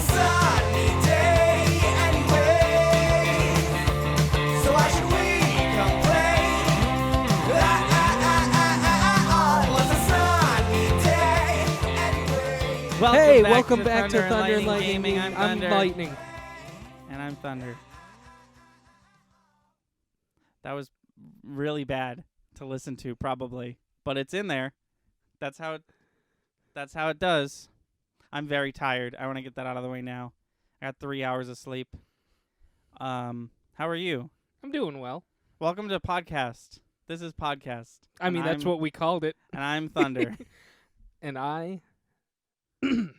sunny day anyway. So why should we complain? It was a sunny day anyway. Welcome back to Thunder and Lightning Gaming. I'm Thunder. Lightning. And I'm Thunder. That was really bad to listen to, probably, but it's in there. That's how it does. I'm very tired. I want to get that out of the way now. I got 3 hours of sleep. How are you? I'm doing well. Welcome to podcast. This is podcast. I mean, that's what we called it. And I'm Thunder. And I am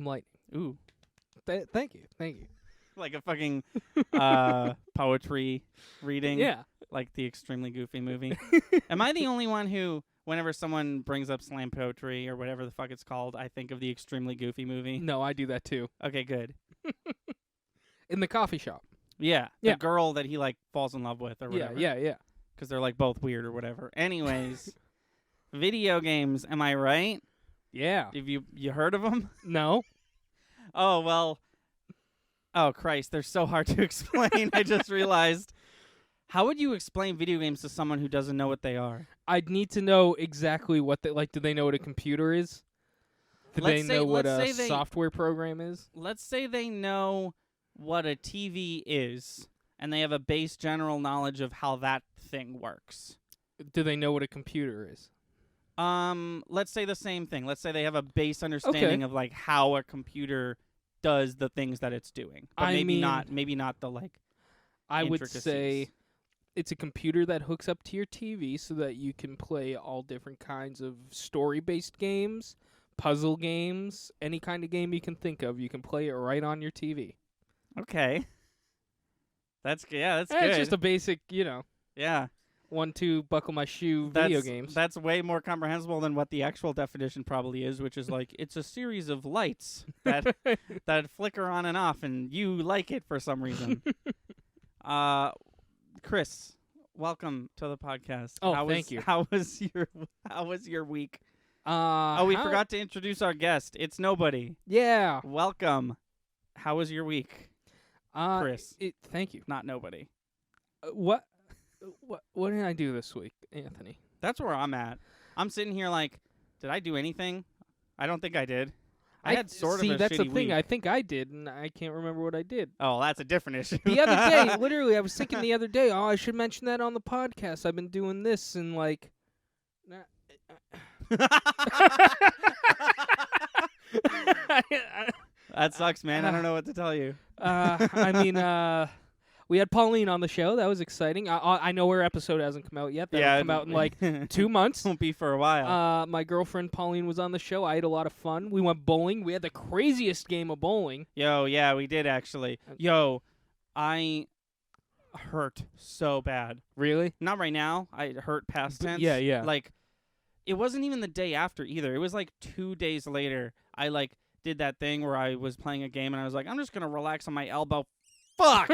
Lightning. Ooh, Thank you. like a fucking poetry reading. Yeah. Like the Extremely Goofy movie. Am I the only one who, whenever someone brings up slam poetry or whatever the fuck it's called, I think of the Extremely Goofy movie? No, I do that too. Okay, good. In the coffee shop. Yeah. Yeah. The girl that he, like, falls in love with or whatever. Yeah. Because they're, like, both weird or whatever. Anyways, video games, am I right? Yeah. Have you heard of them? No. Oh, well. Oh, Christ. They're so hard to explain. I just realized. How would you explain video games to someone who doesn't know what they are? I'd need to know exactly what do they know what a computer is? Do they know what a software program is? Let's say they know what a TV is, and they have a base general knowledge of how that thing works. Do they know what a computer is? Let's say the same thing. Let's say they have a base understanding of like how a computer does the things that it's doing. But maybe not the like I would intricacies. say it's a computer that hooks up to your TV so that you can play all different kinds of story-based games, puzzle games, any kind of game you can think of. You can play it right on your TV. Okay. That's good. It's just a basic, Yeah. 1-2 buckle my shoe video games. That's way more comprehensible than what the actual definition probably is, which is like it's a series of lights that that flicker on and off, and you like it for some reason. Chris, welcome to the podcast. Oh, thank you. How was your week? We Forgot to introduce our guest. It's nobody. Yeah. Welcome. How was your week, Chris? Thank you. Not nobody. What did I do this week, Anthony? That's where I'm at. I'm sitting here like, did I do anything? I don't think I did. I had sort of a that's shitty the thing. week. I think I did, and I can't remember what I did. Oh, that's a different issue. The other day, literally, I was thinking the other day, I should mention that on the podcast. I've been doing this, and like... That sucks, man. I don't know what to tell you. We had Pauline on the show. That was exciting. I know her episode hasn't come out yet. That'll come out in like 2 months. Won't be for a while. My girlfriend Pauline was on the show. I had a lot of fun. We went bowling. We had the craziest game of bowling. Yo, yeah, we did actually. Yo, I hurt so bad. Really? Not right now. I hurt past tense. Yeah. Like, it wasn't even the day after either. It was like 2 days later. I like did that thing where I was playing a game and I was like, I'm just gonna relax on my elbow. Fuck.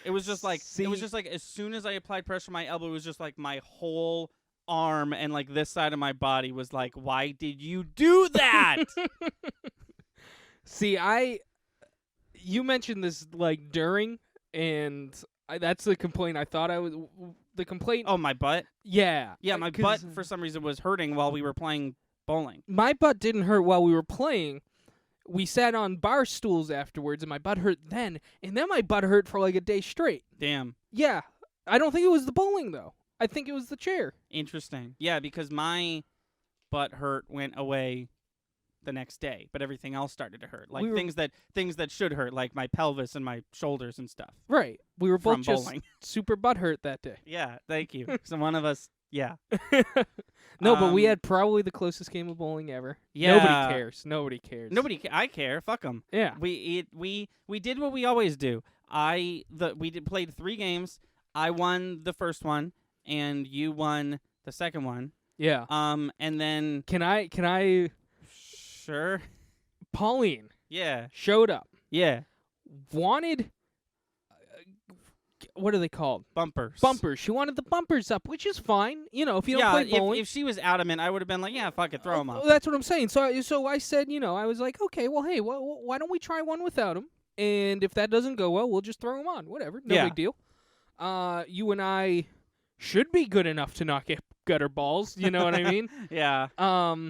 It was just like as soon as I applied pressure on my elbow, it was just like my whole arm and like this side of my body was like, why did you do that? See, you mentioned this like during, and that's the complaint. I thought the complaint. Oh, my butt? Yeah. Yeah, my butt for some reason was hurting while we were playing bowling. My butt didn't hurt while we were playing. We sat on bar stools afterwards, and my butt hurt then. And then my butt hurt for like a day straight. Damn. Yeah. I don't think it was the bowling, though. I think it was the chair. Interesting. Yeah, because my butt hurt went away the next day, but everything else started to hurt. Like things that should hurt, like my pelvis and my shoulders and stuff. Right. We were both just bowling. super butt hurt that day. Yeah, thank you. So one of us, yeah. No, but we had probably the closest game of bowling ever. Yeah. Nobody cares. I care. Fuck them. Yeah. We did what we always do. Played 3 games. I won the first one, and you won the second one. Yeah. And then Can I? Sure. Pauline. Yeah. Showed up. Yeah. Wanted what are they called? Bumpers. Bumpers. She wanted the bumpers up, which is fine. You know, if you don't play bowling. If she was adamant, I would have been like, yeah, fuck it, throw them up. That's what I'm saying. So I said, you know, I was like, okay, well, hey, why don't we try one without them? And if that doesn't go well, we'll just throw them on. Whatever. No big deal. You and I should be good enough to not get gutter balls. You know what I mean? Yeah.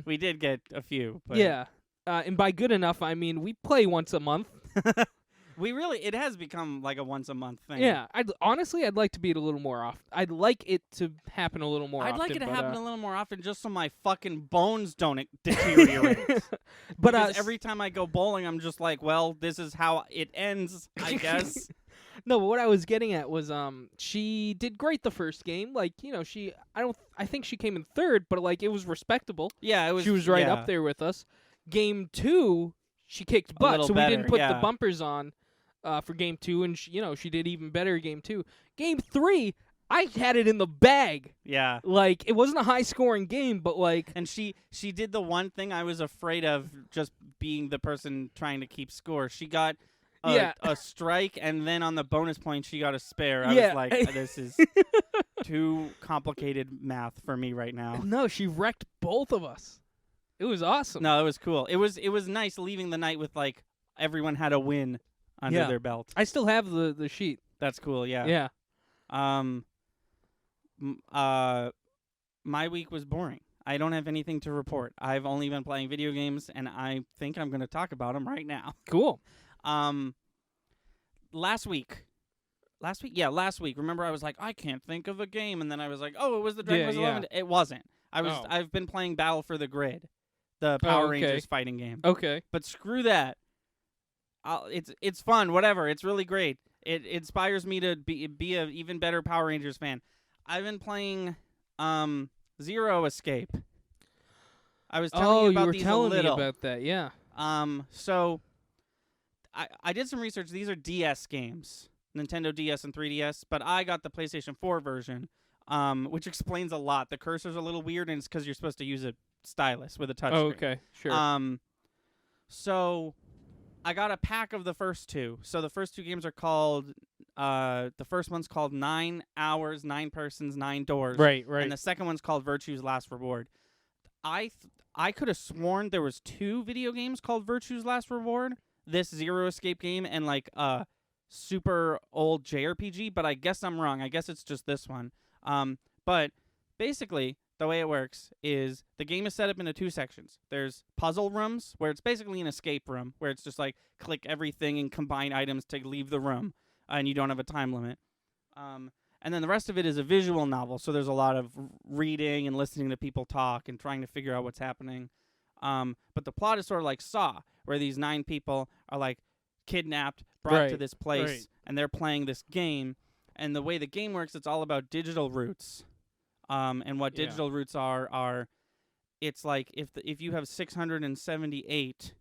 We did get a few. But Yeah. And by good enough, I mean we play once a month. It has become like a once a month thing. Yeah. I'd like to be it a little more often. I'd like it to happen a little more often. I'd like it to happen a little more often just so my fucking bones don't deteriorate. But because every time I go bowling, I'm just like, well, this is how it ends, I guess. No, but what I was getting at was she did great the first game. Like, you know, I think she came in third, but like it was respectable. Yeah, it was. She was right up there with us. Game 2, she kicked butt, so we didn't put the bumpers on for game 2, and she did even better game 2. Game 3, I had it in the bag. Yeah. Like, it wasn't a high-scoring game, but like... And she did the one thing I was afraid of, just being the person trying to keep score. She got a strike, and then on the bonus point, she got a spare. I was like, this is too complicated math for me right now. No, she wrecked both of us. It was awesome. No, it was cool. It was nice leaving the night with, like, everyone had a win under their belt. I still have the sheet. That's cool, yeah. Yeah. My week was boring. I don't have anything to report. I've only been playing video games, and I think I'm going to talk about them right now. Cool. Last week. Last week. Remember, I was like, I can't think of a game, and then I was like, oh, it was the Dragon Quest 11. It wasn't. I've been playing Battle for the Grid, the Power Rangers fighting game. Okay. But screw that. It's fun. Whatever. It's really great. It inspires me to be an even better Power Rangers fan. I've been playing Zero Escape. I was telling you about these a little. You were telling me about that, yeah. So I did some research. These are DS games, Nintendo DS and 3DS, but I got the PlayStation 4 version, which explains a lot. The cursor's a little weird, and it's because you're supposed to use a stylus with a touchscreen. Oh, okay, sure. So I got a pack of the first two. So the first two games are called, the first one's called 9 Hours, 9 Persons, 9 Doors. Right. And the second one's called Virtue's Last Reward. I could have sworn there was 2 video games called Virtue's Last Reward, this Zero Escape game, and like a super old JRPG, but I guess I'm wrong. I guess it's just this one. But basically, the way it works is the game is set up into 2 sections. There's puzzle rooms, where it's basically an escape room, where it's just like click everything and combine items to leave the room, and you don't have a time limit. And then the rest of it is a visual novel, so there's a lot of reading and listening to people talk and trying to figure out what's happening. But the plot is sort of like Saw, where these 9 people are like kidnapped, brought to this place, and they're playing this game. And the way the game works, it's all about digital roots. And what digital roots are it's like if you have 678,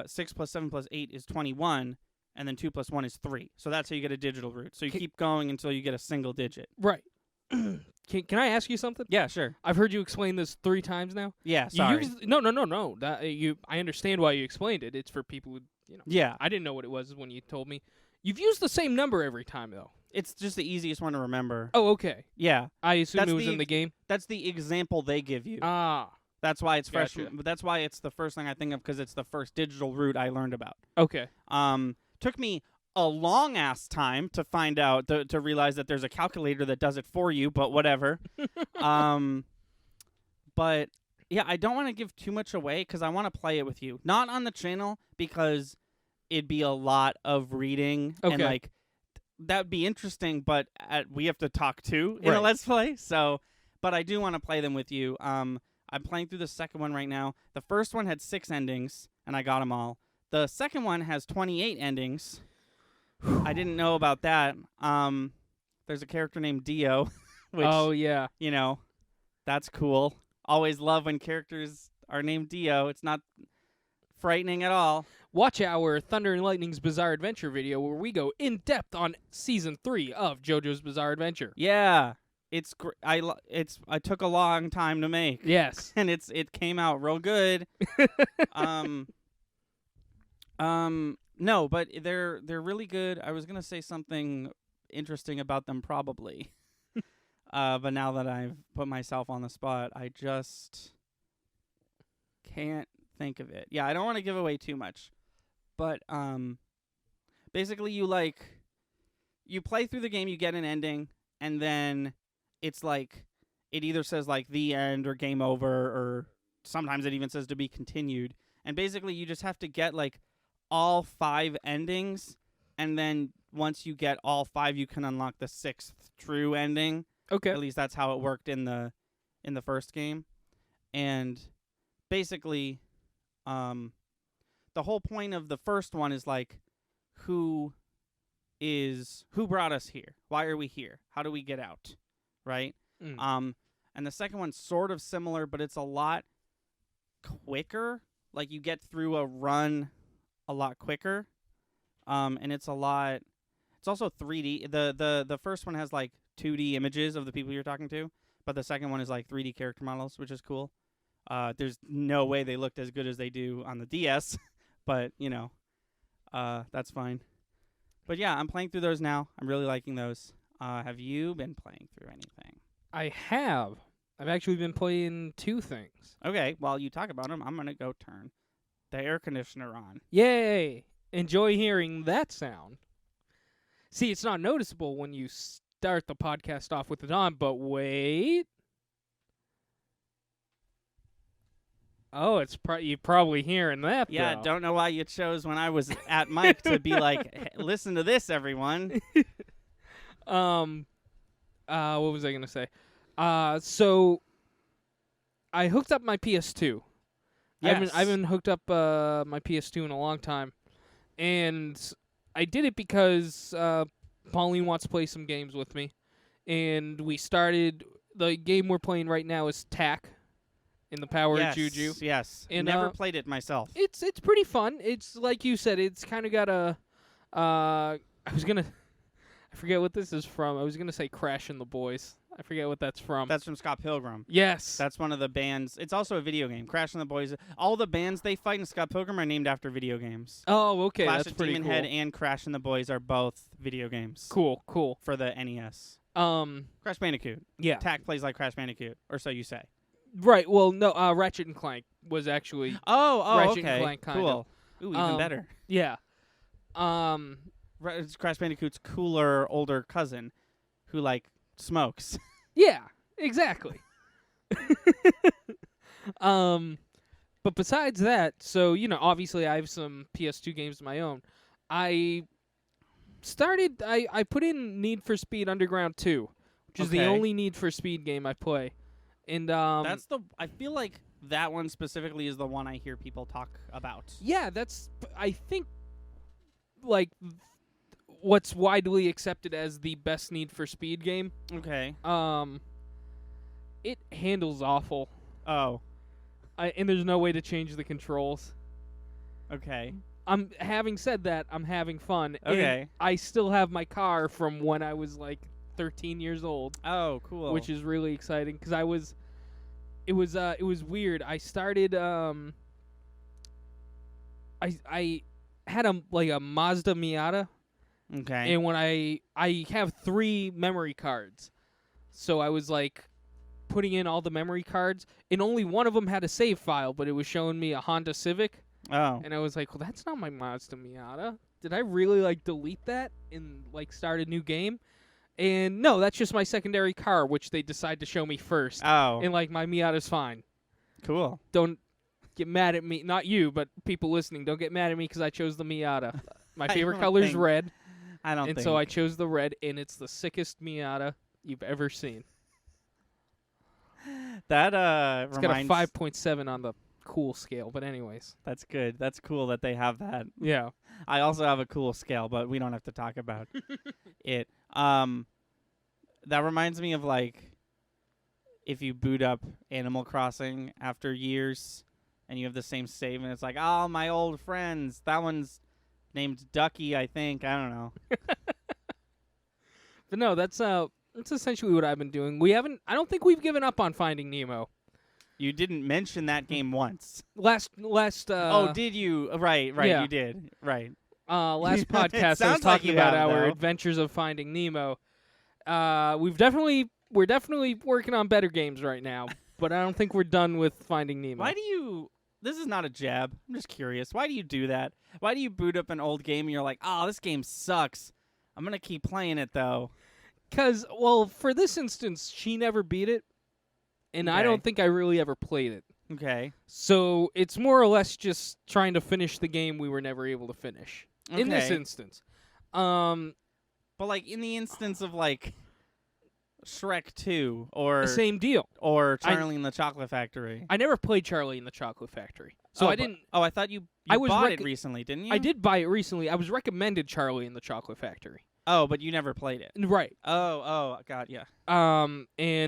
6 plus 7 plus 8 is 21, and then 2 plus 1 is 3. So that's how you get a digital root. So you keep going until you get a single digit. Right. Can I ask you something? Yeah, sure. I've heard you explain this 3 times now. Yeah, sorry. No. I understand why you explained it. It's for people who, Yeah. I didn't know what it was when you told me. You've used the same number every time, though. It's just the easiest one to remember. Oh, okay. Yeah. I assume it was in the game? That's the example they give you. Ah. That's why it's fresh. Gotcha. But that's why it's the first thing I think of, because it's the first digital root I learned about. Okay. Took me a long-ass time to find out, to realize that there's a calculator that does it for you, but whatever. But, yeah, I don't want to give too much away, because I want to play it with you. Not on the channel, because it'd be a lot of reading. Okay. And, like, that would be interesting, but we have to talk, too, in a Let's Play. So, but I do want to play them with you. I'm playing through the second one right now. The first one had 6 endings, and I got them all. The second one has 28 endings. I didn't know about that. There's a character named Dio, which, that's cool. Always love when characters are named Dio. It's not frightening at all. Watch our Thunder and Lightning's Bizarre Adventure video where we go in depth on Season 3 of JoJo's Bizarre Adventure. Yeah. It's I took a long time to make. Yes. And it came out real good. No, but they're really good. I was gonna say something interesting about them, probably. But now that I've put myself on the spot, I just can't think of it. Yeah, I don't want to give away too much. But basically you play through the game, you get an ending, and then it's like it either says like the end or game over, or sometimes it even says to be continued. And basically you just have to get like all 5 endings, and then once you get all 5, you can unlock the 6th true ending. Okay. At least that's how it worked in the first game. And basically the whole point of the first one is like who brought us here? Why are we here? How do we get out? Right? Mm. And the second one's sort of similar, but it's a lot quicker. Like you get through a run a lot quicker. And it's also 3D. The first one has like 2D images of the people you're talking to, but the second one is like 3D character models, which is cool. There's no way they looked as good as they do on the DS, but that's fine. But yeah, I'm playing through those now. I'm really liking those. Have you been playing through anything? I have. I've actually been playing 2 things. Okay, while you talk about them, I'm going to go turn the air conditioner on. Yay! Enjoy hearing that sound. See, it's not noticeable when you start the podcast off with it on, but wait. Oh, you're probably hearing that, Yeah, though. don't know why you chose when I was at mic to be like, "Hey, listen to this, everyone." What was I going to say? So I hooked up my PS2. Yes. I haven't hooked up my PS2 in a long time. And I did it because Pauline wants to play some games with me. And we started, the game we're playing right now is TAC in the Power of Juju. Yes, And, never played it myself. It's pretty fun. It's like you said, it's kind of got a, I forget what this is from. I was going to say Crash and the Boys. I forget what that's from. That's from Scott Pilgrim. Yes. That's one of the bands. It's also a video game. Crash and the Boys. All the bands they fight in Scott Pilgrim are named after video games. Oh, okay. Clash That's of pretty Demon cool. Head and Crash and the Boys are both video games. Cool. For the NES. Crash Bandicoot. Yeah. TAC plays like Crash Bandicoot, or so you say. Right. Well, no. Ratchet and Clank was actually. okay. Ratchet and Clank, kind cool. of. Ooh, even better. Yeah. It's Crash Bandicoot's cooler older cousin, who like smokes. Yeah. Exactly. But besides that, so obviously I have some PS2 games of my own. I put in Need for Speed Underground 2, which is the only Need for Speed game I play. And I feel like that one specifically is the one I hear people talk about. Yeah, I think like what's widely accepted as the best Need for Speed game. Okay. It handles awful. Oh. And there's no way to change the controls. Okay. Having said that, I'm having fun. Okay. And I still have my car from when I was like 13 years old. Oh, cool. Which is really exciting because it was weird. I started I had a Mazda Miata. Okay. And when I have 3 memory cards. So I was like putting in all the memory cards, and only one of them had a save file, but it was showing me a Honda Civic. Oh. And I was like, well, that's not my Mazda Miata. Did I really delete that and start a new game? And no, that's just my secondary car, which they decide to show me first. Oh. And my Miata's fine. Cool. Don't get mad at me. Not you, but people listening. Don't get mad at me because I chose the Miata. My favorite color is red. I don't think. And so I chose the red, and it's the sickest Miata you've ever seen. That It's got a 5.7 on the cool scale, but anyways. That's good. That's cool that they have that. Yeah. I also have a cool scale, but we don't have to talk about it. That reminds me of if you boot up Animal Crossing after years and you have the same save and it's like, oh, my old friends. That one's named Ducky, I think. I don't know. But no, that's essentially what I've been doing. I don't think we've given up on Finding Nemo. You didn't mention that game once. Last oh, did you? Right, yeah. you did. Right. Last podcast I was sounds like talking you about have, our though. adventures of Finding Nemo. We're definitely working on better games right now, but I don't think we're done with Finding Nemo. Why do you... This is not a jab. I'm just curious. Why do you do that? Why do you boot up an old game and you're like, oh, this game sucks. I'm going to keep playing it, though. Because, well, for this instance, she never beat it, and I Okay. don't think I really ever played it. Okay. So it's more or less just trying to finish the game we were never able to finish. In this Okay. instance. But, like, in the instance of, like, Shrek 2 or Same deal. Charlie and the Chocolate Factory. I never played Charlie and the Chocolate Factory. So I didn't... I thought you I was bought it recently, didn't you? I did buy it recently. I was recommended Charlie and the Chocolate Factory. Oh, but you never played it. Right. Oh, God, yeah. And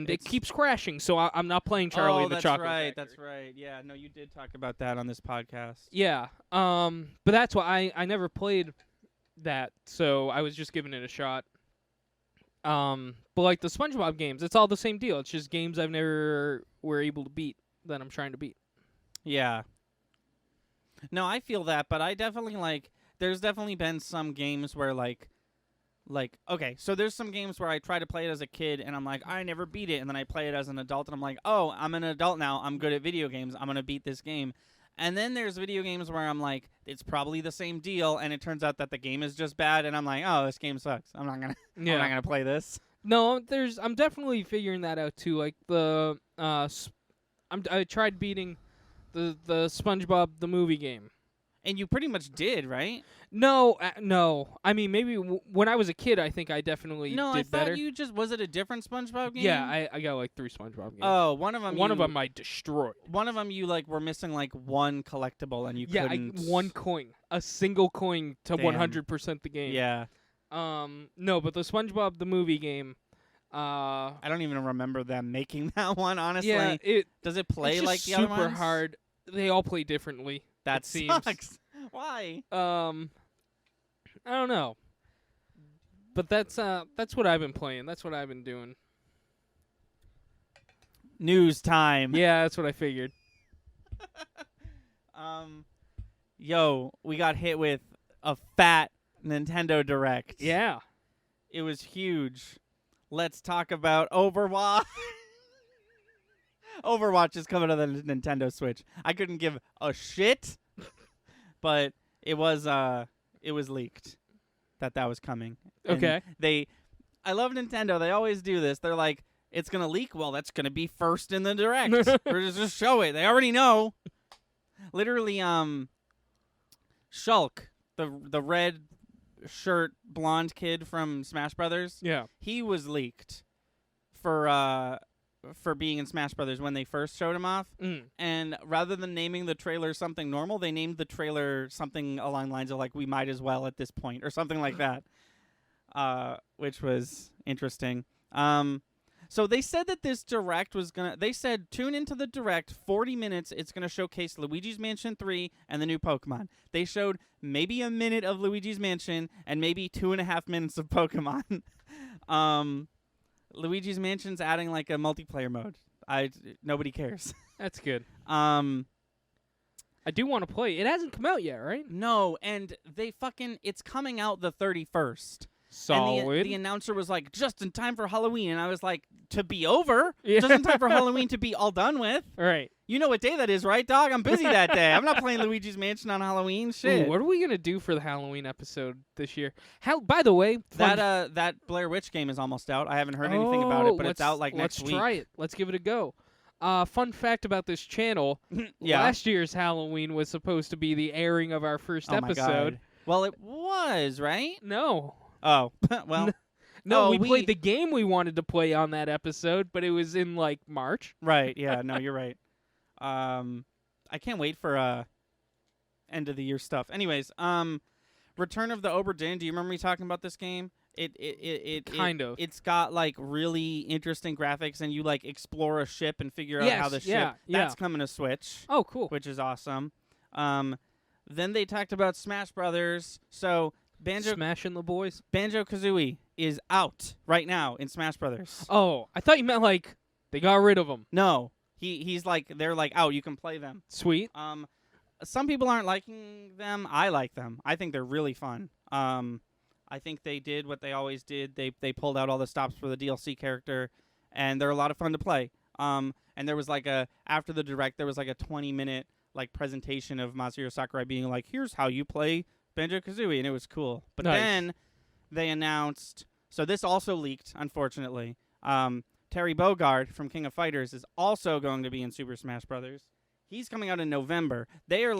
it It's- keeps crashing, so I'm not playing Charlie and the Chocolate Factory. That's right. Yeah, no, you did talk about that on this podcast. Yeah. But that's why I never played that, so I was just giving it a shot. But like the SpongeBob games, it's all the same deal. It's just games I've never were able to beat that I'm trying to beat. Yeah. No, I feel that, but I definitely there's definitely been some games where okay, so there's some games where I try to play it as a kid and I'm like, I never beat it, and then I play it as an adult and I'm like, oh, I'm an adult now, I'm good at video games, I'm gonna beat this game. And then there's video games where I'm like, it's probably the same deal, and it turns out that the game is just bad, and I'm like, oh, this game sucks. I'm not gonna play this. No, I'm definitely figuring that out too. Like the I tried beating the SpongeBob the movie game. And you pretty much did, right? No. I mean, maybe when I was a kid, I think I definitely No, did I thought better. you just... Was it a different SpongeBob game? Yeah, I got like 3 SpongeBob games. Oh, one of them I destroyed. One of them you were missing one collectible and you couldn't... one coin, a single coin to Damn. 100% the game. Yeah. No, but the SpongeBob the movie game. I don't even remember them making that one, honestly. Yeah, Does it play it's like just the other super ones? hard. They all play differently. That it seems. sucks. Why? I don't know. But that's what I've been playing. That's what I've been doing. News time. Yeah, that's what I figured. Yo, we got hit with a fat Nintendo Direct. Yeah. It was huge. Let's talk about Overwatch. Overwatch is coming to the Nintendo Switch. I couldn't give a shit, but it was leaked that was coming. And Okay. I love Nintendo. They always do this. They're like, it's gonna leak. Well, that's gonna be first in the Direct. Or just show it. They already know. Literally, Shulk, the red shirt blonde kid from Smash Brothers. Yeah. He was leaked for being in Smash Brothers when they first showed him off. And rather than naming the trailer something normal, they named the trailer something along the lines of we might as well at this point or something like that, which was interesting. So they said that this Direct was they said tune into the Direct 40 minutes. It's going to showcase Luigi's Mansion 3 and the new Pokemon. They showed maybe a minute of Luigi's Mansion and maybe 2.5 minutes of Pokemon. Luigi's Mansion's adding a multiplayer mode. Nobody cares. That's good. I I do want to play. It hasn't come out yet, right? No, and it's coming out the 31st. Solid. And the announcer was like, just in time for Halloween. And I was like, to be over? Yeah. Just in time for Halloween to be all done with? All right. You know what day that is, right, dog? I'm busy that day. I'm not playing Luigi's Mansion on Halloween. Shit. Ooh, what are we gonna do for the Halloween episode this year? By the way, That Blair Witch game is almost out. I haven't heard anything about it, but it's out next week. Let's try it. Let's give it a go. Fun fact about this channel: Yeah. last year's Halloween was supposed to be the airing of our first Oh my episode. God. Well, it was, right? No, Oh, well, no, Oh, we we- played the game we wanted to play on that episode, but it was in March. right. Yeah, no, you're right. I can't wait for end of the year stuff. Anyways, Return of the Obra Dinn. Do you remember me talking about this game? Kind of. It's got really interesting graphics, and you explore a ship and figure out how the Yes, ship. yeah. That's coming to Switch, Oh, cool. which is awesome. Then they talked about Smash Brothers. So Smashing the boys. Banjo Kazooie is out right now in Smash Brothers. Oh, I thought you meant they got rid of them. No, they're out. You can play them. Sweet. some people aren't liking them. I like them. I think they're really fun. I think they did what they always did. They pulled out all the stops for the DLC character, and they're a lot of fun to play. And there was after the direct, there was like a 20-minute presentation of Masahiro Sakurai being like, "Here's how you play Banjo-Kazooie," and it was cool. But Nice. then they announced, so this also leaked, unfortunately. Terry Bogard from King of Fighters is also going to be in Super Smash Brothers. He's coming out in November. They are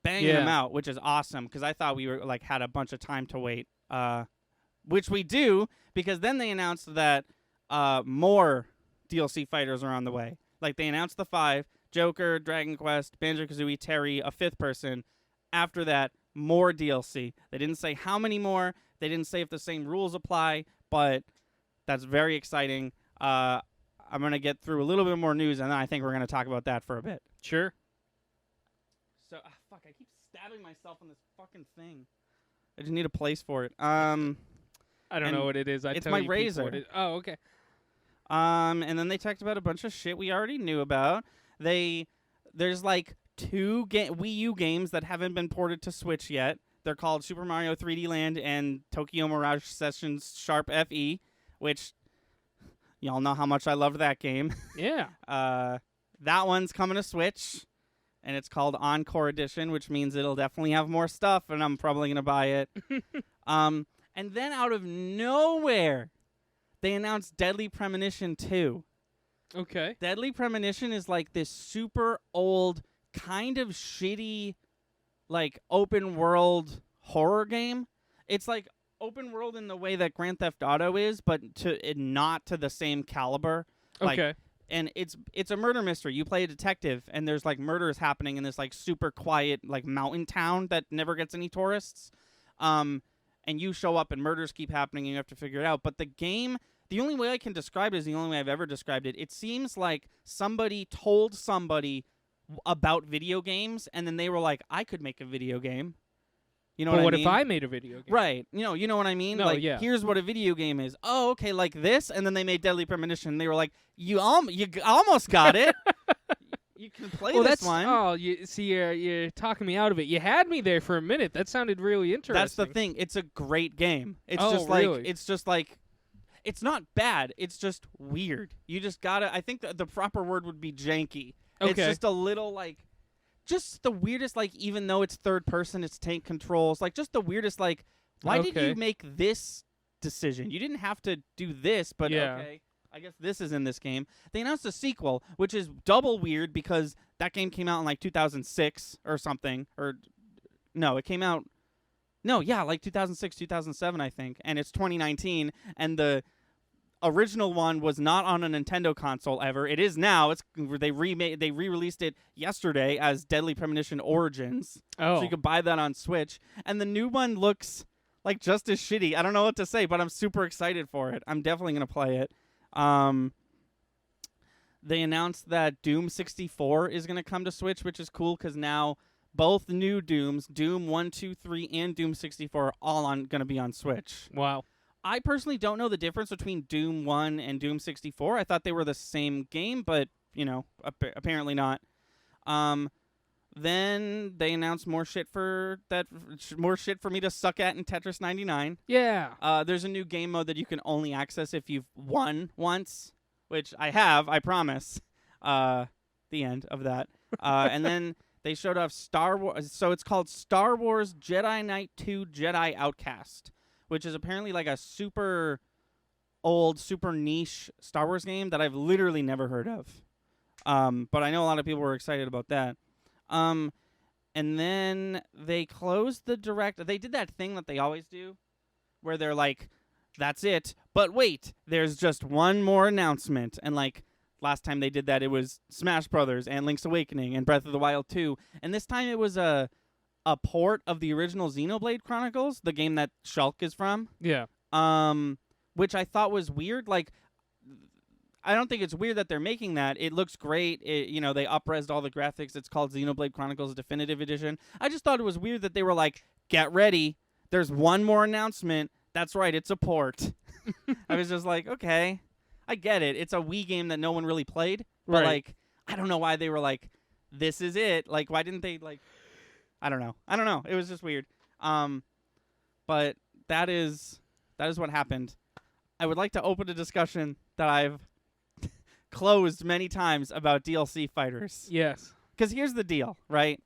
banging him out, which is awesome because I thought we were had a bunch of time to wait, which we do because then they announced that more DLC fighters are on the way. They announced the 5: Joker, Dragon Quest, Banjo-Kazooie, Terry, a 5th person. After that, more DLC. They didn't say how many more. They didn't say if the same rules apply, but that's very exciting. I'm going to get through a little bit more news, and then I think we're going to talk about that for a bit. Sure. So, fuck, I keep stabbing myself on this fucking thing. I just need a place for it. I don't know what it is. It's tell my you people razor. what it- Oh, okay. And then they talked about a bunch of shit we already knew about. There's two Wii U games that haven't been ported to Switch yet. They're called Super Mario 3D Land and Tokyo Mirage Sessions Sharp FE, which y'all know how much I love that game. Yeah. That one's coming to Switch, and it's called Encore Edition, which means it'll definitely have more stuff, and I'm probably going to buy it. And then out of nowhere, they announced Deadly Premonition 2. Okay. Deadly Premonition is this super old, kind of shitty, open world horror game. It's open world in the way that Grand Theft Auto is, but not to the same caliber. Okay. And it's a murder mystery. You play a detective, and there's murders happening in this super quiet mountain town that never gets any tourists. And you show up, and murders keep happening, and you have to figure it out. But the game, the only way I can describe it is the only way I've ever described it. It seems like somebody told somebody about video games, and then they were like, "I could make a video game." You know But what what I mean? if I made a video game? Right. You know what I mean? No, yeah. Here's what a video game is. Oh, okay, like this, and then they made Deadly Premonition. They were like, you almost got it. You can play Well, this that's one. oh, you're talking me out of it. You had me there for a minute. That sounded really interesting. That's the thing. It's a great game. It's Oh, just really? it's not bad. It's just weird. You just gotta. I think the proper word would be janky. It's Okay. just a little just the weirdest. Even though it's third person, it's tank controls. Just the weirdest. Why did Okay. you make this decision? You didn't have to do this, but Yeah. okay. I guess this is in this game. They announced a sequel, which is double weird because that game came out in 2006 or something. Or no, it came out. No, yeah, 2006, 2007, I think, and it's 2019, and the original one was not on a Nintendo console ever. It is now. They re-released it yesterday as Deadly Premonition Origins, Oh. so you could buy that on Switch. And the new one looks just as shitty. I don't know what to say, but I'm super excited for it. I'm definitely gonna play it. They announced that Doom 64 is gonna come to Switch, which is cool because now both new Dooms, Doom 1, 2, 3, and Doom 64, are all going to be on Switch. Wow. I personally don't know the difference between Doom 1 and Doom 64. I thought they were the same game, but, apparently not. Then they announced more shit for me to suck at in Tetris 99. Yeah. There's a new game mode that you can only access if you've won once, which I have, I promise. The end of that. And then they showed off Star Wars. So it's called Star Wars Jedi Knight 2 Jedi Outcast, which is apparently a super old, super niche Star Wars game that I've literally never heard of. But I know a lot of people were excited about that. And then they closed the direct. They did that thing that they always do where they're like, that's it. But wait, there's just one more announcement. And last time they did that, it was Smash Brothers and Link's Awakening and Breath of the Wild 2. And this time it was a port of the original Xenoblade Chronicles, the game that Shulk is from. Yeah. Which I thought was weird. I don't think it's weird that they're making that. It looks great. They up-resed all the graphics. It's called Xenoblade Chronicles Definitive Edition. I just thought it was weird that they were like, get ready. There's one more announcement. That's right. It's a port. I was just like, okay. I get it. It's a Wii game that no one really played. But, Right. I don't know why they were like, this is it. Like, why didn't they, like, I don't know. It was just weird. But that is what happened. I would like to open a discussion that I've closed many times about DLC fighters. Yes. Because here's the deal, right?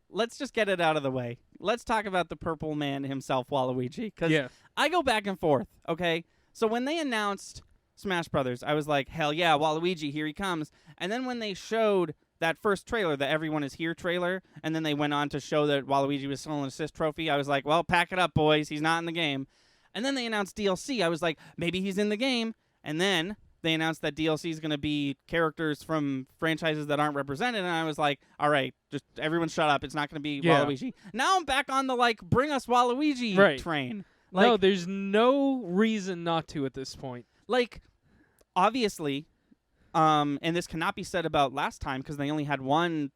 Let's just get it out of the way. Let's talk about the purple man himself, Waluigi. Because I go back and forth, okay? So when they announced Smash Brothers, I was like, hell yeah, Waluigi, here he comes. And then when they showed that first trailer, the Everyone Is Here trailer, and then they went on to show that Waluigi was still an assist trophy, I was like, well, pack it up, boys. He's not in the game. And then they announced DLC. I was like, maybe he's in the game. And then they announced that DLC is going to be characters from franchises that aren't represented. And I was like, all right, just everyone shut up. It's not going to be Waluigi. Now I'm back on the, like, bring us Waluigi train. Like, no, there's no reason not to at this point. Like, obviously, and this cannot be said about last time because they only had one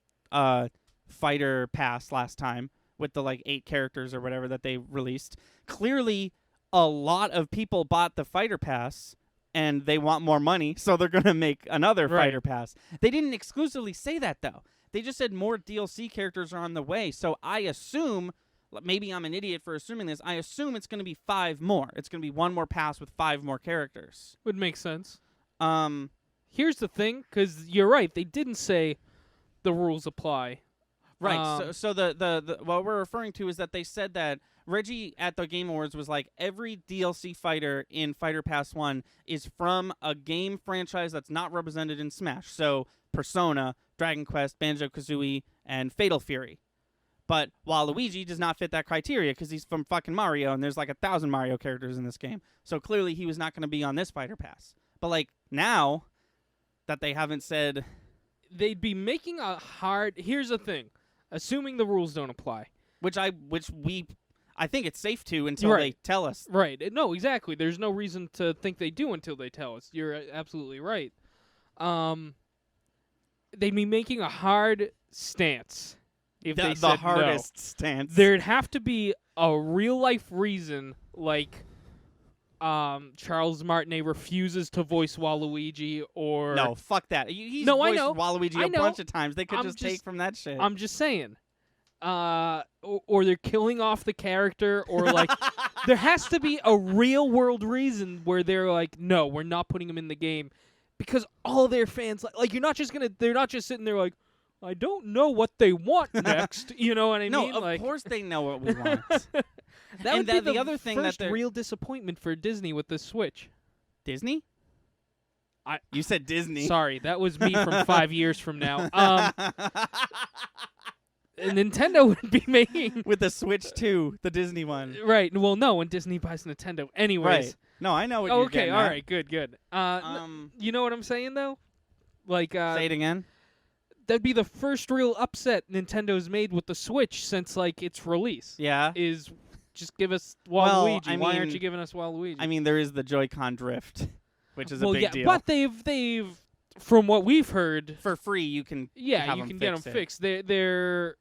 fighter pass last time with the, like, 8 characters or whatever that they released. Clearly, a lot of people bought the fighter pass and they want more money, so they're going to make another fighter pass. They didn't exclusively say that, though. They just said more DLC characters are on the way. So I assume, maybe I'm an idiot for assuming this, I assume it's going to be 5 more. It's going to be one more pass with 5 more characters. Would make sense. Here's the thing, because you're right. They didn't say the rules apply. Right. So the what we're referring to is that they said that Reggie at the Game Awards was like, every DLC fighter in Fighter Pass 1 is from a game franchise that's not represented in Smash. So Persona, Dragon Quest, Banjo Kazooie, and Fatal Fury. But Waluigi does not fit that criteria because he's from fucking Mario, and there's like 1,000 Mario characters in this game. So clearly he was not going to be on this Fighter Pass. But like now that they haven't said, they'd be making a hard. Here's the thing, assuming the rules don't apply, I think it's safe to until they tell us. Right. No, exactly. There's no reason to think they do until they tell us. You're absolutely right. They'd be making a hard stance if they said the hardest stance. There'd have to be a real-life reason, like Charles Martinet refuses to voice Waluigi, or... No, fuck that. He's no, voiced I know. Waluigi a bunch of times. They could just take from that shit. I'm just saying. Or they're killing off the character, or like there has to be a real world reason where they're like, no, we're not putting him in the game, because all their fans like they're not just sitting there like, I don't know what they want next. You know what I mean? No, of course they know what we want. That would be the other thing first that real disappointment for Disney with the Switch. Disney? You said Disney. Sorry, that was me from 5 years from now. Nintendo would be making with the Switch 2, the Disney one. Right. Well, no, when Disney buys Nintendo. Anyways. Right. No, I know what you're getting at. All right. Good. You know what I'm saying though? Like say it again. That'd be the first real upset Nintendo's made with the Switch since like its release. Yeah. Is just give us Waluigi. Well, why aren't you giving us Waluigi? I mean, there is the Joy-Con drift, which is a big deal. But they've from what we've heard, for free you can get them fixed. They're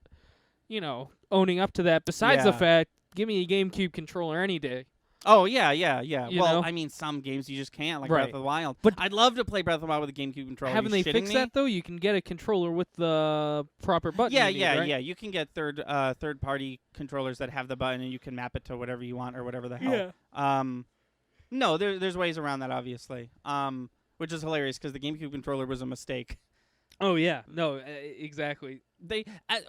owning up to that. Besides the fact, give me a GameCube controller any day. Oh, yeah. You well, know? I mean, some games you just can't, like Right. Breath of the Wild. But I'd love to play Breath of the Wild with a GameCube controller. Haven't they fixed me? that, though? You can get a controller with the proper button. Yeah, you need, right? yeah. You can get third-party controllers that have the button, and you can map it to whatever you want or whatever the hell. Yeah. No, there's ways around that, obviously, which is hilarious because the GameCube controller was a mistake. Oh, yeah. No, exactly.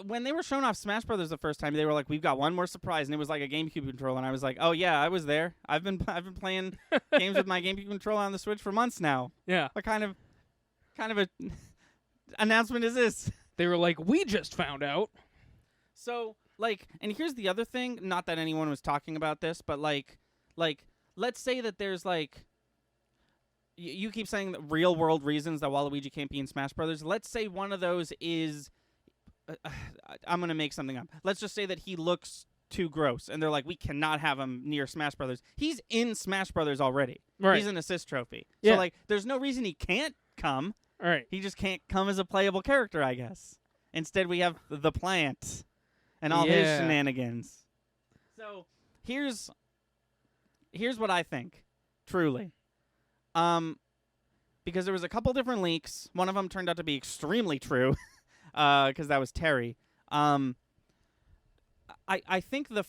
When they were showing off Smash Brothers the first time, they were like, "We've got one more surprise," and it was like a GameCube controller. And I was like, "Oh yeah, I was there. I've been playing games with my GameCube controller on the Switch for months now." Yeah. What kind of a announcement is this? They were like, "We just found out." So and here's the other thing. Not that anyone was talking about this, but like, let's say that there's like. You keep saying that real world reasons that Waluigi can't be in Smash Brothers. Let's say one of those is, I'm gonna make something up. Let's just say that he looks too gross, and they're like, we cannot have him near Smash Brothers. He's in Smash Brothers already. Right. He's an assist trophy. Yeah. So there's no reason he can't come. All right. He just can't come as a playable character, I guess. Instead, we have the plant and all his shenanigans. So here's what I think. Truly. Because there was a couple different leaks. One of them turned out to be extremely true. because that was Terry. I think the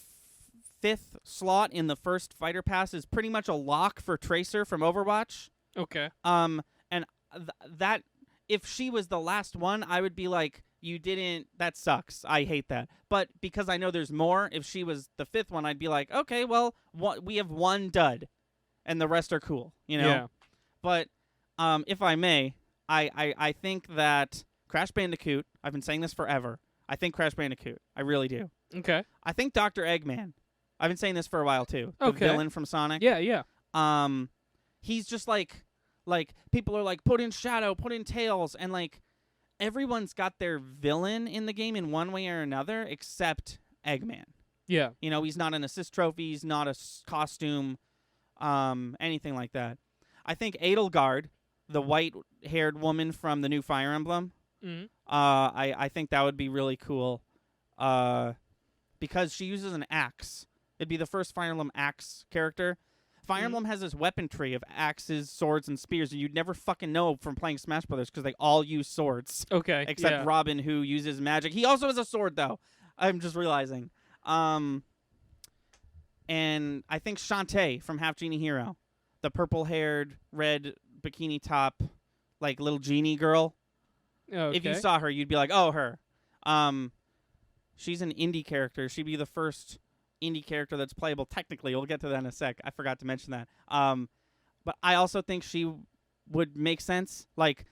fifth slot in the first fighter pass is pretty much a lock for Tracer from Overwatch. Okay. And that if she was the last one, I would be like, you didn't. That sucks. I hate that. But because I know there's more, if she was the fifth one, I'd be like, okay, well, we have one dud, and the rest are cool. You know. Yeah. But if I may, I think that Crash Bandicoot. I've been saying this forever. I think Crash Bandicoot. I really do. Okay. I think Dr. Eggman. I've been saying this for a while too. The Okay. villain from Sonic. Yeah. Yeah. He's just like people are like, put in Shadow, put in Tails, and like everyone's got their villain in the game in one way or another except Eggman. Yeah. You know, he's not an assist trophy, he's not a costume, anything like that. I think Edelgard, the white-haired woman from the new Fire Emblem, Mm-hmm. I think that would be really cool, because she uses an axe. It'd be the first Fire Emblem axe character. Fire Emblem has this weapon tree of axes, swords, and spears, and you'd never fucking know from playing Smash Brothers because they all use swords. Okay. Except Robin, who uses magic. He also has a sword, though. I'm just realizing. And I think Shantae from Half Genie Hero, the purple-haired, red bikini top, like little genie girl. Okay. If you saw her, you'd be like, oh, her. She's an indie character. She'd be the first indie character that's playable technically. We'll get to that in a sec. I forgot to mention that. But I also think she would make sense. Like,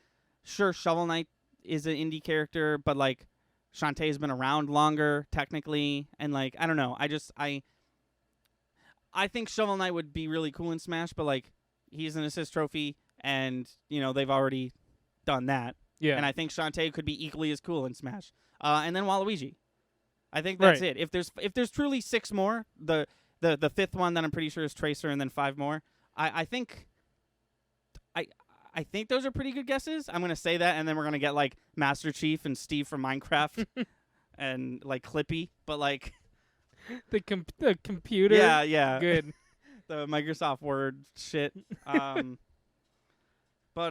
sure, Shovel Knight is an indie character, but like Shantae's been around longer technically, and like I don't know. I think Shovel Knight would be really cool in Smash, but like he's an assist trophy, and you know they've already done that. Yeah. And I think Shantae could be equally as cool in Smash. And then Waluigi. I think that's Right. it. If there's truly 6 more, the fifth one that I'm pretty sure is Tracer, and then 5 more. I think those are pretty good guesses. I'm gonna say that, and then we're gonna get like Master Chief and Steve from Minecraft, and like Clippy, but like the computer. yeah, Good. the Microsoft Word shit. But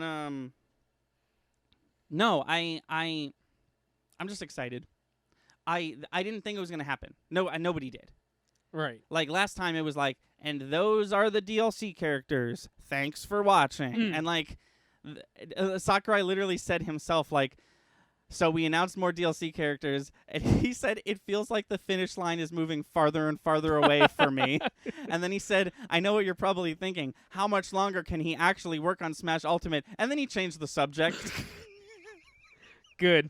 no, I'm just excited. I didn't think it was gonna happen. No, nobody did. Right. Like last time, it was like, and those are the DLC characters. Thanks for watching. And like, Sakurai literally said himself, like, so we announced more DLC characters, and he said it feels like the finish line is moving farther and farther away for me. And then he said, I know what you're probably thinking. How much longer can he actually work on Smash Ultimate? And then he changed the subject. Good.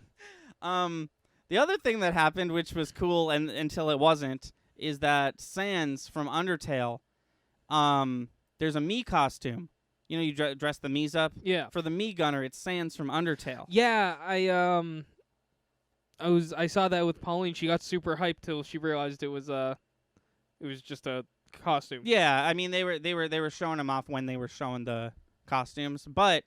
The other thing that happened, which was cool and until it wasn't, is that Sans from Undertale, there's a Mii costume. You know, you dress the Miis up. Yeah. For the Mii Gunner, it's Sans from Undertale. Yeah, I saw that with Pauline. She got super hyped till she realized it was just a costume. Yeah, I mean they were showing them off when they were showing the costumes, but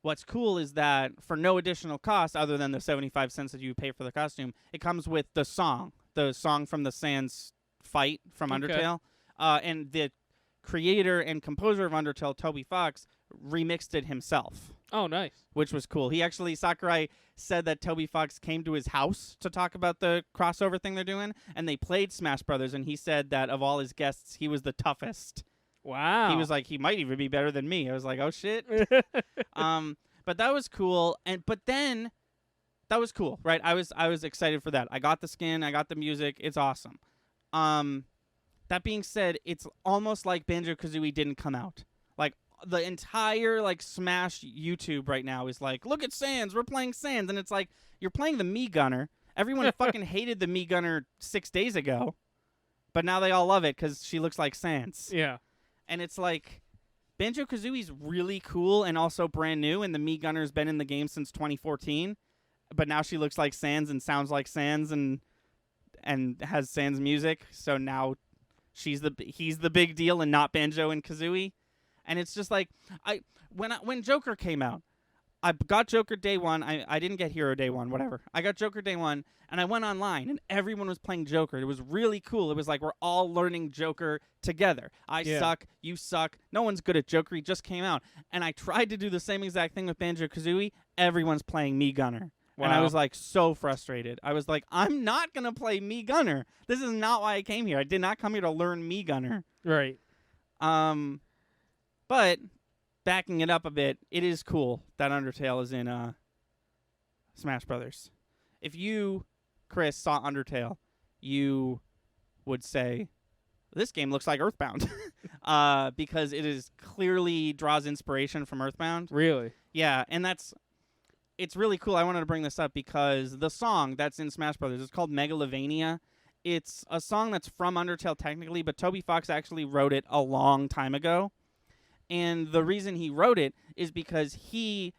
what's cool is that for no additional cost other than the 75 cents that you pay for the costume, it comes with the song from the Sans fight from Undertale, and the creator and composer of Undertale, Toby Fox, remixed it himself. Oh, nice. Which was cool. Sakurai said that Toby Fox came to his house to talk about the crossover thing they're doing, and they played Smash Brothers, and he said that of all his guests, he was the toughest. Wow. He was like, he might even be better than me. I was like, oh shit. But that was cool. But then that was cool, right? I was excited for that. I got the skin, I got the music. It's awesome. That being said, it's almost like Banjo-Kazooie didn't come out. Like the entire like Smash YouTube right now is like, look at Sans, we're playing Sans, and it's like you're playing the Mii Gunner. Everyone fucking hated the Mii Gunner 6 days ago, but now they all love it because she looks like Sans. Yeah. And it's like Banjo-Kazooie's really cool and also brand new, and the Mii Gunner's been in the game since 2014, but now she looks like Sans and sounds like Sans and has Sans music, so now he's the big deal and not Banjo and Kazooie. And it's just like when Joker came out, I got Joker day one. I didn't get Hero day one, whatever. I got Joker day one, and I went online, and everyone was playing Joker. It was really cool. It was like we're all learning Joker together. I suck, you suck. No one's good at Joker. He just came out. And I tried to do the same exact thing with Banjo-Kazooie. Everyone's playing Mii Gunner. And I Wow. was like so frustrated. I was like, I'm not going to play Me Gunner. This is not why I came here. I did not come here to learn Me Gunner. Right. But backing it up a bit, it is cool that Undertale is in Smash Brothers. If you, Chris, saw Undertale, you would say, this game looks like Earthbound. Because it is clearly draws inspiration from Earthbound. Really? Yeah, and it's really cool. I wanted to bring this up because the song that's in Smash Brothers is called Megalovania. It's a song that's from Undertale technically, but Toby Fox actually wrote it a long time ago. And the reason he wrote it is because he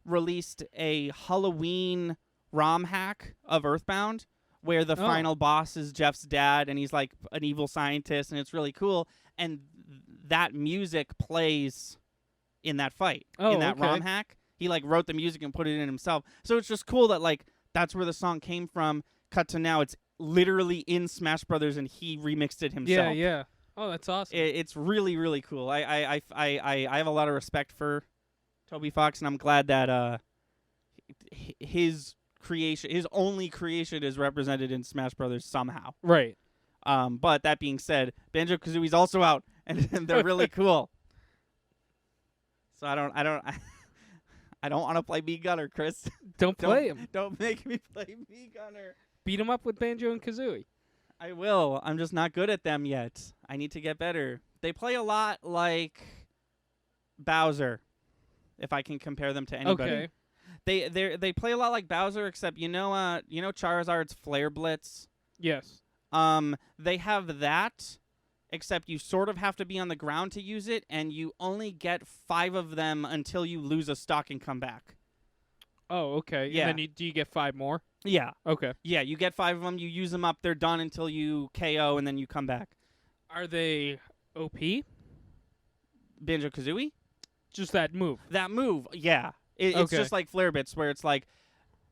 released a Halloween ROM hack of Earthbound where the final boss is Jeff's dad and he's like an evil scientist, and it's really cool. And that music plays in that fight, in that ROM hack. He like wrote the music and put it in himself. So it's just cool that like that's where the song came from. Cut to now, it's literally in Smash Brothers, and he remixed it himself. Yeah. Oh, that's awesome. It's really, really cool. I have a lot of respect for Toby Fox, and I'm glad that his only creation, is represented in Smash Brothers somehow. Right. But that being said, Banjo-Kazooie's also out, and they're really cool. So I don't want to play Bee Gunner, Chris. Don't play him. Don't make me play Bee Gunner. Beat him up with Banjo and Kazooie. I will. I'm just not good at them yet. I need to get better. They play a lot like Bowser, if I can compare them to anybody. Okay. They play a lot like Bowser, except you know Charizard's Flare Blitz. Yes. They have that, except you sort of have to be on the ground to use it, and you only get 5 of them until you lose a stock and come back. Oh, okay. Yeah. And then do you get 5 more? Yeah. Okay. Yeah, you get 5 of them, you use them up, they're done until you KO, and then you come back. Are they OP? Banjo-Kazooie? Just that move. That move, yeah. It's Okay. just like Flare Blitz, where it's like,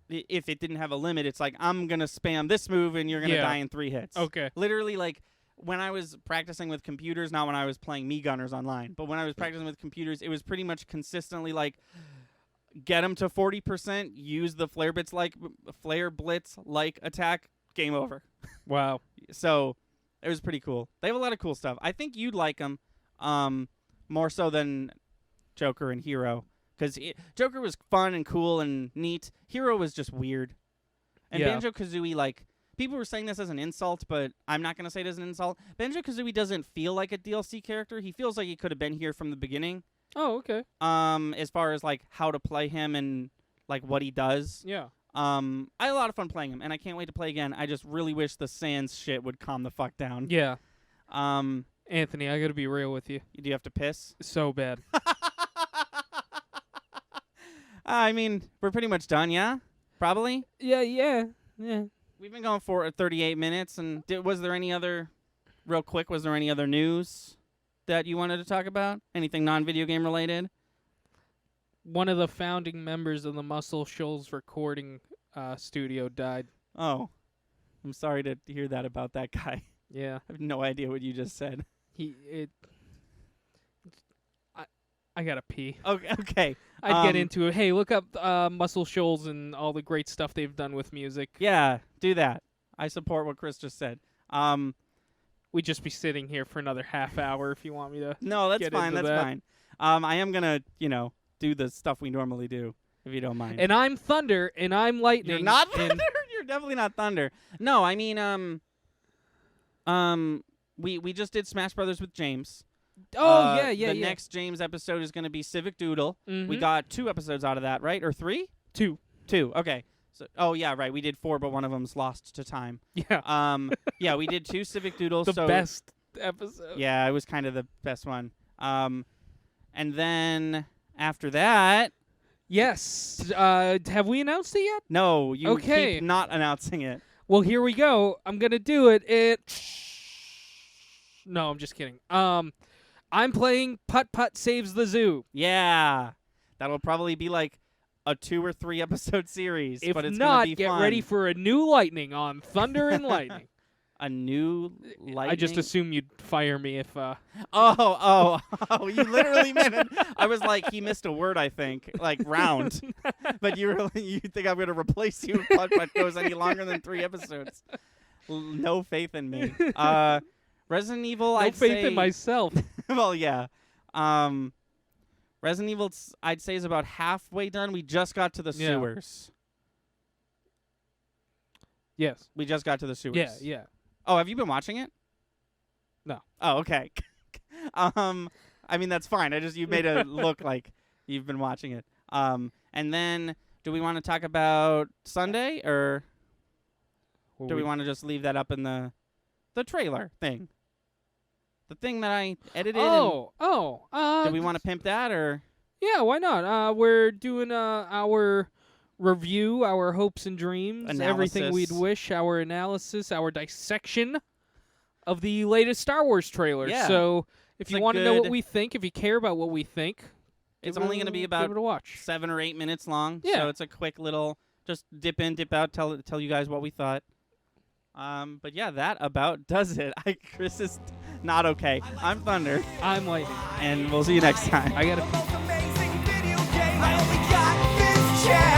if it didn't have a limit, it's like, I'm going to spam this move, and you're going to die in 3 hits. Okay. Literally, like, when I was practicing with computers, not when I was playing Me Gunners online, but when I was practicing with computers, it was pretty much consistently like, get them to 40%, use the Flare Blitz like attack, game over. Wow. So it was pretty cool. They have a lot of cool stuff. I think you'd like them more so than Joker and Hero, because Joker was fun and cool and neat. Hero was just weird. And Yeah. Banjo-Kazooie, like, people were saying this as an insult, but I'm not going to say it as an insult. Banjo-Kazooie doesn't feel like a DLC character. He feels like he could have been here from the beginning. Oh, okay. As far as like how to play him and like what he does. Yeah. I had a lot of fun playing him, and I can't wait to play again. I just really wish the Sans shit would calm the fuck down. Yeah. Do Anthony, I got to be real with you. you have to piss? So bad. I mean, we're pretty much done, yeah? Probably? Yeah. We've been going for 38 minutes, and was there any other news that you wanted to talk about? Anything non-video game related? One of the founding members of the Muscle Shoals recording studio died. Oh, I'm sorry to hear that about that guy. Yeah. I have no idea what you just said. I gotta pee. Okay. I'd get into it. Hey, look up Muscle Shoals and all the great stuff they've done with music. Yeah, do that. I support what Chris just said. We'd just be sitting here for another half hour if you want me to. No, that's get fine. into That's that. fine. I am gonna, do the stuff we normally do, if you don't mind. And I'm Thunder, and I'm Lightning. You're not and- Thunder. You're definitely not Thunder. No, I mean, we just did Smash Brothers with James. Oh, yeah. The next James episode is gonna be Civic Doodle. We Mhm. got 2 episodes out of that, right? Or 3? 2. 2. Okay. So, yeah, right. We did 4, but one of them's lost to time. Yeah. Yeah, we did 2 Civic Doodles. The so best episode. Yeah, it was kind of the best one. And then after that, Yes. Have we announced it yet? no, you Okay. keep not announcing it. Well, here we go. I'm gonna do it. No, I'm just kidding. I'm playing Putt Putt Saves the Zoo. Yeah, that'll probably be like a 2 or 3 episode series. If but it's not, gonna be get fun. ready for a new Lightning on Thunder and Lightning. A new lightning. I just assume you'd fire me if. Oh! You literally meant it. I was like, he missed a word. I think like round, but you think I'm gonna replace you if Putt goes any longer than 3 episodes? No faith in me. Resident Evil. No faith in myself. Well, yeah. Resident Evil, I'd say, is about halfway done. We just got to the sewers. Yes. We just got to the sewers. Yeah. Oh, have you been watching it? No. Oh, okay. I mean, that's fine. You made it look like you've been watching it. And then, do we want to talk about Sunday, or do we want to just leave that up in the trailer thing? The thing that I edited. Do we want to pimp that, or? Yeah, why not? We're doing our review, our hopes and dreams, everything we'd wish, our analysis, our dissection of the latest Star Wars trailer. Yeah. So if you want to know what we think, if you care about what we think, it's only going to be about give it a watch. 7 or 8 minutes long. Yeah. So it's a quick little, just dip in, dip out, tell you guys what we thought. But yeah, that about does it. Chris is not okay. I'm Thunder. I'm Lightning. And we'll see you next time. I gotta. Most amazing video game. I only got this chance.